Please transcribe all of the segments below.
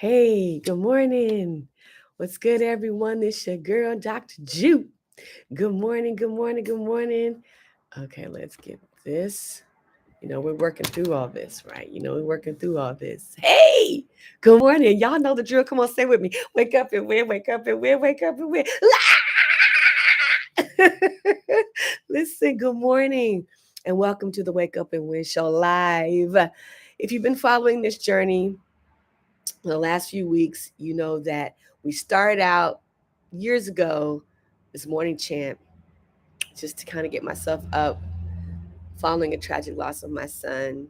Hey, good morning. What's good, everyone? It's your girl, Dr. Ju. Good morning, good morning, good morning. Okay, let's get this. We're working through all this, right? We're working through all this. Hey, good morning. Y'all know the drill. Come on, say with me. Wake up and win, wake up and win, wake up and win. Listen, good morning, and welcome to the Wake Up and Win Show live. If you've been following this journey, the last few weeks, you know that we started out years ago this morning chant just to kind of get myself up following a tragic loss of my son.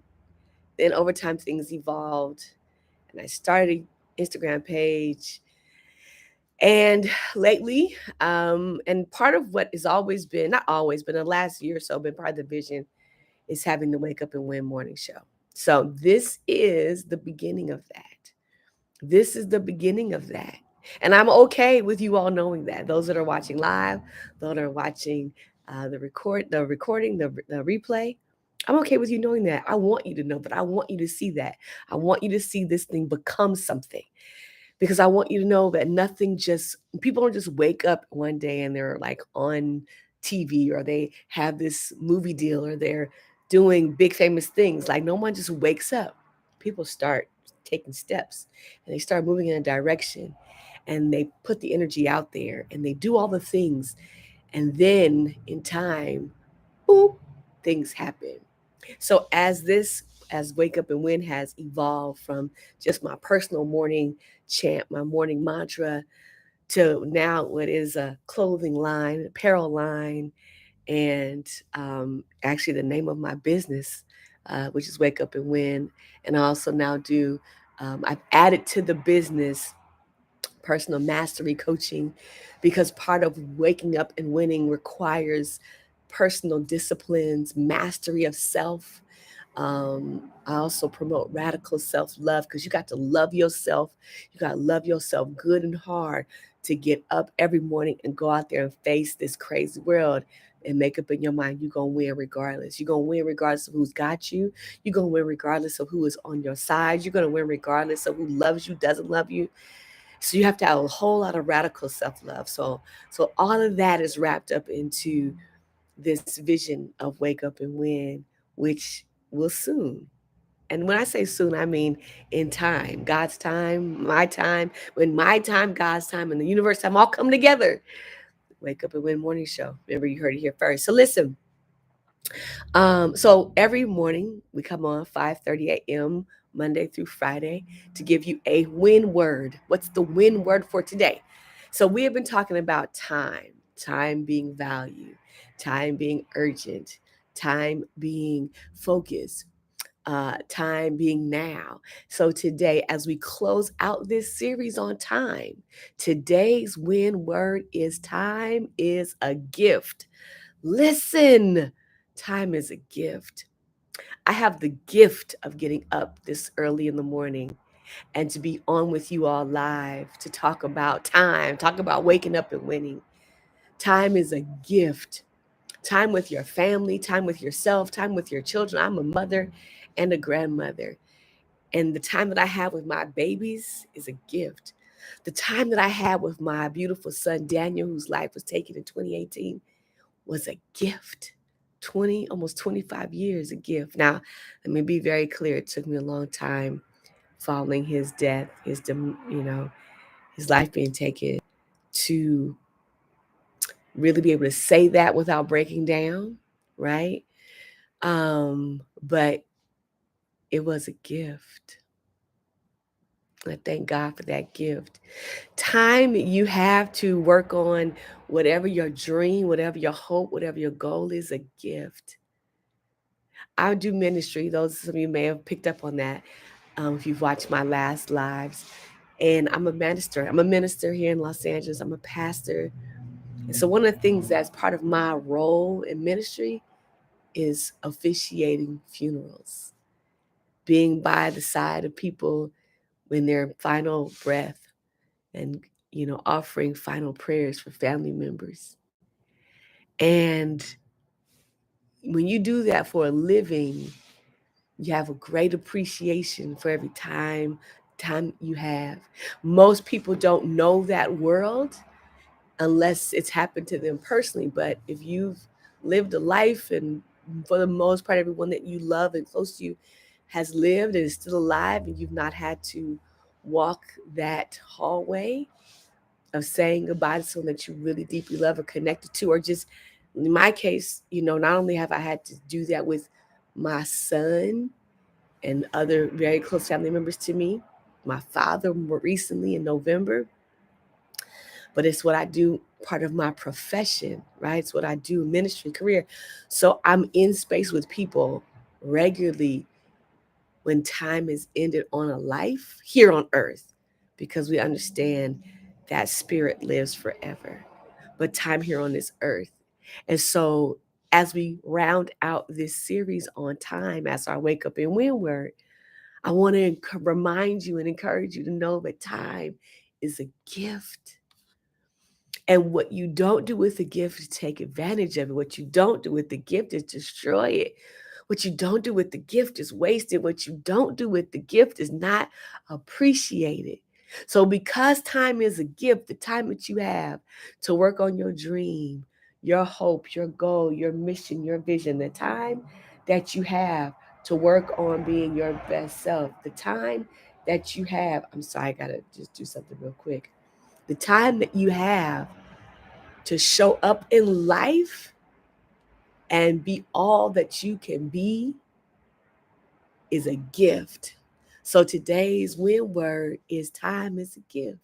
Then over time, things evolved, and I started an Instagram page. And lately, and part of what has always been, not always, but in the last year or so, been part of the vision is having the Wake Up and Win morning show. So this is the beginning of that. This is the beginning of that. And I'm okay with you all knowing that. Those that are watching live, those that are watching the recording, the replay, I'm okay with you knowing that. I want you to know, but I want you to see that. I want you to see this thing become something, because I want you to know that people don't just wake up one day and they're like on TV, or they have this movie deal, or they're doing big famous things. Like, no one just wakes up. People start taking steps, and they start moving in a direction, and they put the energy out there, and they do all the things. And then in time, boom, things happen. So as Wake Up and Win has evolved from just my personal morning chant, my morning mantra, to now what is a clothing line, apparel line, and actually the name of my business, which is Wake Up and Win. And I also now I've added to the business personal mastery coaching, because part of waking up and winning requires personal disciplines, mastery of self. I also promote radical self love, because you got to love yourself. You got to love yourself good and hard to get up every morning and go out there and face this crazy world and make up in your mind you're going to win regardless. You're going to win regardless of who's got you. You're going to win regardless of who is on your side. You're going to win regardless of who loves you, doesn't love you. So you have to have a whole lot of radical self-love. So all of that is wrapped up into this vision of Wake Up and Win, which will soon. And when I say soon, I mean in time, God's time, my time, when my time, God's time, and the universe time all come together. Wake Up and Win morning show. Remember, you heard it here first. So listen. So every morning we come on 5:30 a.m. Monday through Friday to give you a win word. What's the win word for today? So we have been talking about time being value, time being urgent, time being focus, time being now. So today, as we close out this series on time, today's win word is time is a gift. Listen, time is a gift. I have the gift of getting up this early in the morning and to be on with you all live to talk about time, talk about waking up and winning. Time is a gift. Time with your family, time with yourself, time with your children. I'm a mother and a grandmother. And the time that I have with my babies is a gift. The time that I had with my beautiful son, Daniel, whose life was taken in 2018, was a gift. 20, almost 25 years, a gift. Now, let me be very clear. It took me a long time following his death, his life being taken, to really be able to say that without breaking down, right? But it was a gift. I thank God for that gift. Time you have to work on whatever your dream, whatever your hope, whatever your goal is, a gift. I do ministry. Those some of you may have picked up on that, if you've watched my last lives. And I'm a minister. I'm a minister here in Los Angeles. I'm a pastor. And so one of the things that's part of my role in ministry is officiating funerals, being by the side of people when their final breath, and offering final prayers for family members. And when you do that for a living, you have a great appreciation for every time time you have. Most people don't know that world unless it's happened to them personally. But if you've lived a life, and for the most part, everyone that you love and close to you has lived and is still alive, and you've not had to walk that hallway of saying goodbye to someone that you really deeply love or connected to, or just in my case, not only have I had to do that with my son and other very close family members to me, my father more recently in November, but it's what I do, part of my profession, right? It's what I do, ministry, career. So I'm in space with people regularly when time is ended on a life here on earth, because we understand that spirit lives forever, but time here on this earth. And so as we round out this series on time as our Wake Up and Win word, I want to remind you and encourage you to know that time is a gift. And what you don't do with the gift is take advantage of it. What you don't do with the gift is destroy it. What you don't do with the gift is waste it. What you don't do with the gift is not appreciate it. So because time is a gift, the time that you have to work on your dream, your hope, your goal, your mission, your vision, the time that you have to work on being your best self, the time that you have, I'm sorry, I gotta just do something real quick. The time that you have to show up in life and be all that you can be is a gift. So today's win word is time is a gift.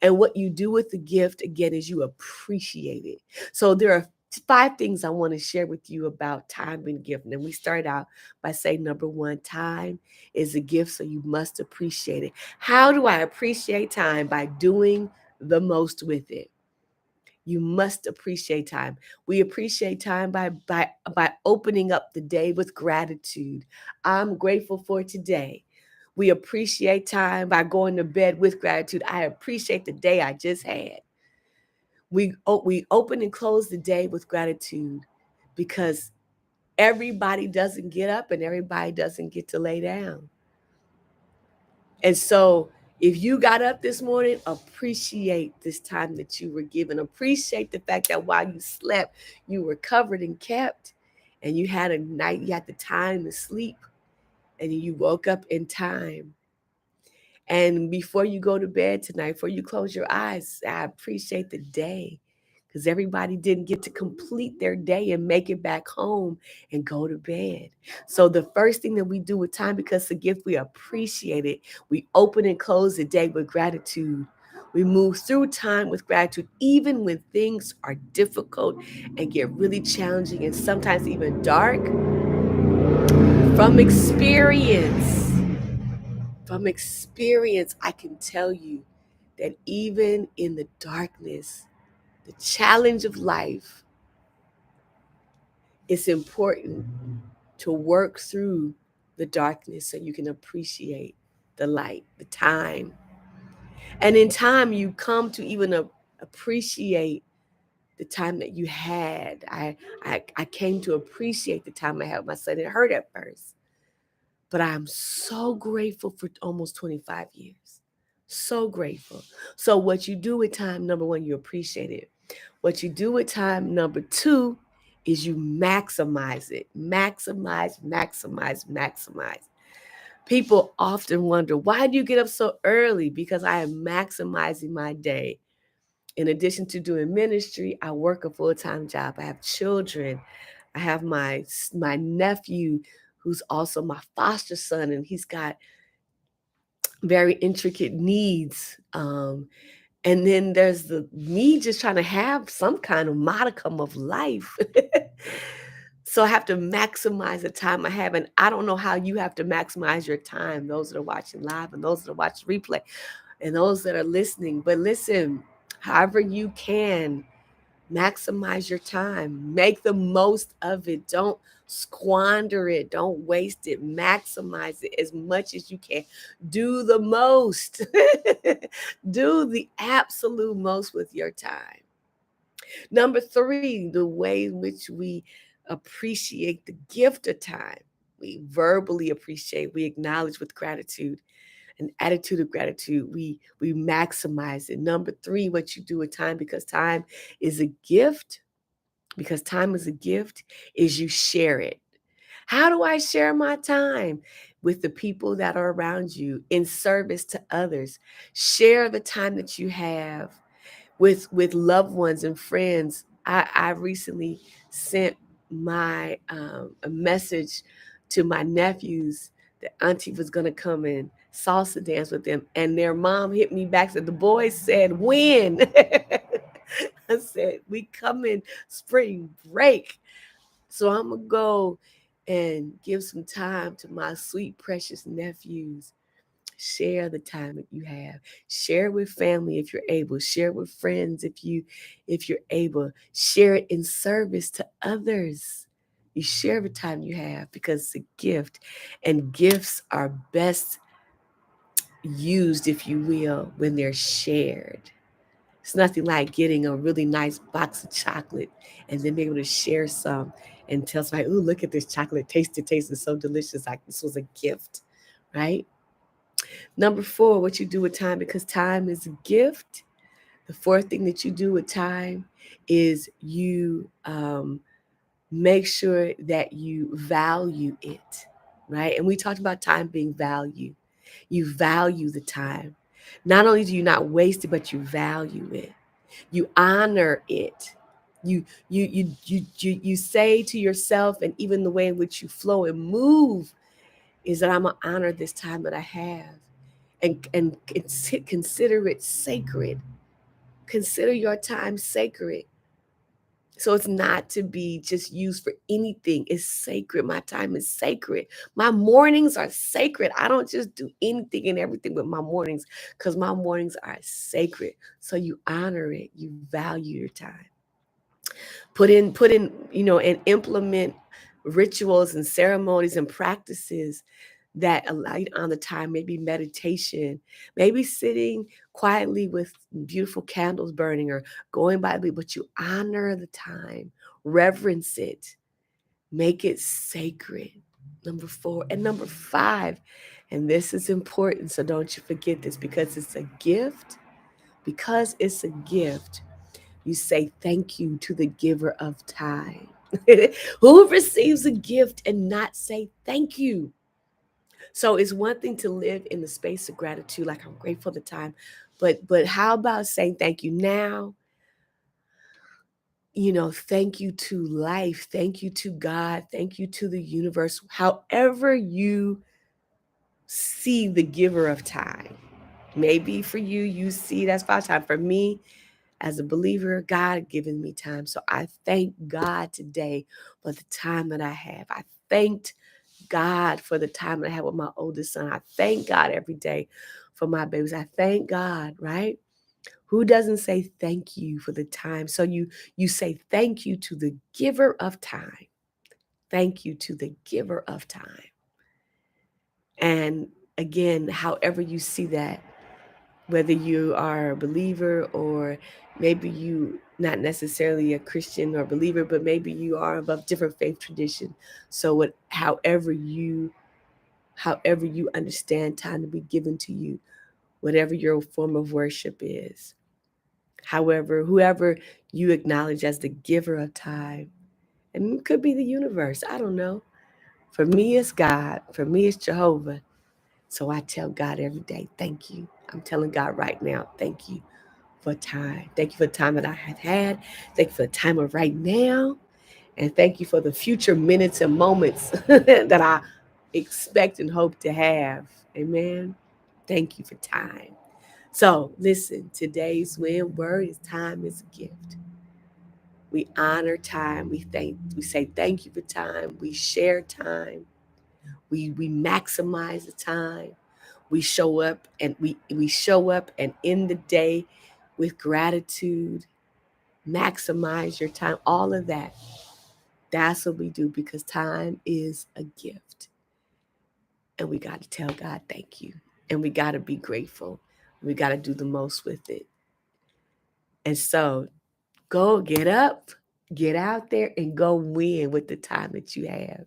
And what you do with the gift, again, is you appreciate it. So there are 5 things I want to share with you about time and gift. And we start out by saying, number one, time is a gift, so you must appreciate it. How do I appreciate time? By doing the most with it. You must appreciate time. We appreciate time by opening up the day with gratitude. I'm grateful for today. We appreciate time by going to bed with gratitude. I appreciate the day I just had. We open and close the day with gratitude, because everybody doesn't get up and everybody doesn't get to lay down. And so if you got up this morning, appreciate this time that you were given. Appreciate the fact that while you slept, you were covered and kept, and you had a night, you had the time to sleep, and you woke up in time. And before you go to bed tonight, before you close your eyes, I appreciate the day, because everybody didn't get to complete their day and make it back home and go to bed. So the first thing that we do with time, because the gift, we appreciate it. We open and close the day with gratitude. We move through time with gratitude, even when things are difficult and get really challenging and sometimes even dark. From experience, I can tell you that even in the darkness, the challenge of life, it's important to work through the darkness so you can appreciate the light, the time. And in time, you come to even appreciate the time that you had. I came to appreciate the time I had with my son. It hurt at first, but I'm so grateful for almost 25 years. So grateful. So what you do with time, number one, you appreciate it. What you do with time, number two, is you maximize it. Maximize, maximize, maximize. People often wonder, why do you get up so early? Because I am maximizing my day. In addition to doing ministry, I work a full-time job. I have children. I have my nephew, who's also my foster son, and he's got very intricate needs. And then there's me just trying to have some kind of modicum of life. So I have to maximize the time I have. And I don't know how you have to maximize your time, those that are watching live and those that are watching replay and those that are listening. But listen, however you can, maximize your time. Make the most of it. Don't squander it. Don't waste it. Maximize it as much as you can. Do the most. Do the absolute most with your time. Number three, the way in which we appreciate the gift of time. We verbally appreciate, we acknowledge with gratitude. an attitude of gratitude. We maximize it. Number three, what you do with time, because time is a gift. Because time is a gift, is you share it. How do I share my time? With the people that are around you in service to others. Share the time that you have with loved ones and friends. I recently sent my a message to my nephews that Auntie was gonna come and salsa dance with them, and their mom hit me back, said the boys said when. I said we come in spring break, so I'm gonna go and give some time to my sweet precious nephews. Share the time that you have. Share with family if you're able. Share with friends if you're able. Share it in service to others. You share the time you have because it's a gift, and gifts are best used, if you will, when they're shared. It's nothing like getting a really nice box of chocolate and then being able to share some and tell somebody, "Ooh, look at this chocolate! Taste it, tastes so delicious! Like this was a gift," right? Number four, what you do with time, because time is a gift. The fourth thing that you do with time is you make sure that you value it, right? And we talked about time being value. You value the time. Not only do you not waste it, but you value it. You honor it. You say to yourself, and even the way in which you flow and move is that I'm gonna honor this time that I have, and consider it sacred. Consider your time sacred. So it's not to be just used for anything. It's sacred. My time is sacred. My mornings are sacred. I don't just do anything and everything with my mornings, because my mornings are sacred. So you honor it. You value your time. Put in, and implement rituals and ceremonies and practices that allow you to honor time. Maybe meditation, maybe sitting quietly with beautiful candles burning, or going by the, but you honor the time, reverence it, make it sacred. Number four. And number five, and this is important, so don't you forget this, because it's a gift. Because it's a gift, you say thank you to the giver of time. Who receives a gift and not say thank you? So it's one thing to live in the space of gratitude, like I'm grateful for the time, but how about saying thank you now? Thank you to life, thank you to God, thank you to the universe, however you see the giver of time. Maybe for you, you see that's 5 times. For me, as a believer, God given me time. So I thank God today for the time that I have. I thanked God for the time that I had with my oldest son. I thank God every day for my babies. I thank God, right? Who doesn't say thank you for the time? So you say thank you to the giver of time. Thank you to the giver of time. And again, however you see that, whether you are a believer, or maybe you not necessarily a Christian or believer, but maybe you are of a different faith tradition. So however you understand time to be given to you, whatever your form of worship is, however, whoever you acknowledge as the giver of time, and it could be the universe, I don't know. For me, it's God. For me, it's Jehovah. So I tell God every day, thank you. I'm telling God right now, thank you for time. Thank you for the time that I have had. Thank you for the time of right now. And thank you for the future minutes and moments that I expect and hope to have. Amen. Thank you for time. So listen, today's word is time is a gift. We honor time. We say thank you for time. We share time. We maximize the time. We show up and end the day with gratitude. Maximize your time. All of that. That's what we do, because time is a gift. And we got to tell God thank you. And we got to be grateful. We got to do the most with it. And so go get up, get out there, and go win with the time that you have.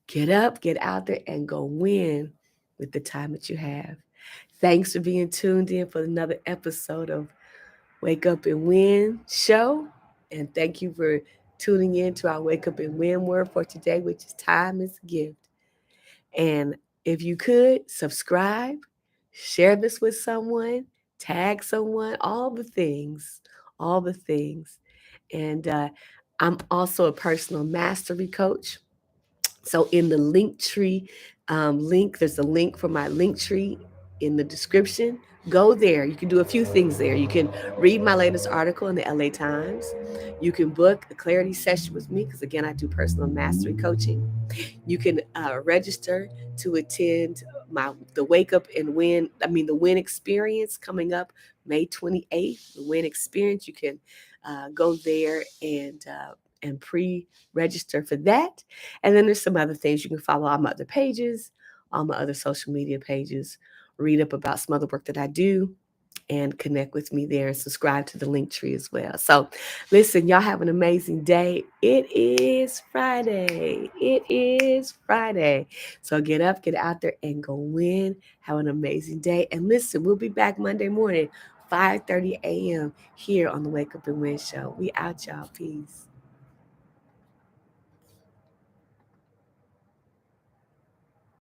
Get up, get out there, and go win with the time that you have. Thanks for being tuned in for another episode of Wake Up and Win show. And thank you for tuning in to our Wake Up and Win word for today, which is time is a gift. And if you could subscribe, share this with someone, tag someone, all the things, all the things. And I'm also a personal mastery coach. So in the link tree link, there's a link for my link tree in the description. Go there. You can do a few things there. You can read my latest article in the LA Times. You can book a clarity session with me because, again, I do personal mastery coaching. You can register to attend the Wake Up and Win. The Win Experience coming up May 28th. The Win Experience. You can go there and pre-register for that. And then there's some other things you can follow all my other pages, all my other social media pages. Read up about some other work that I do and connect with me there and subscribe to the link tree as well. So listen, y'all have an amazing day. It is Friday. It is Friday. So get up, get out there and go win. Have an amazing day. And listen, we'll be back Monday morning, 5:30 a.m. here on the Wake Up and Win show. We out, y'all. Peace.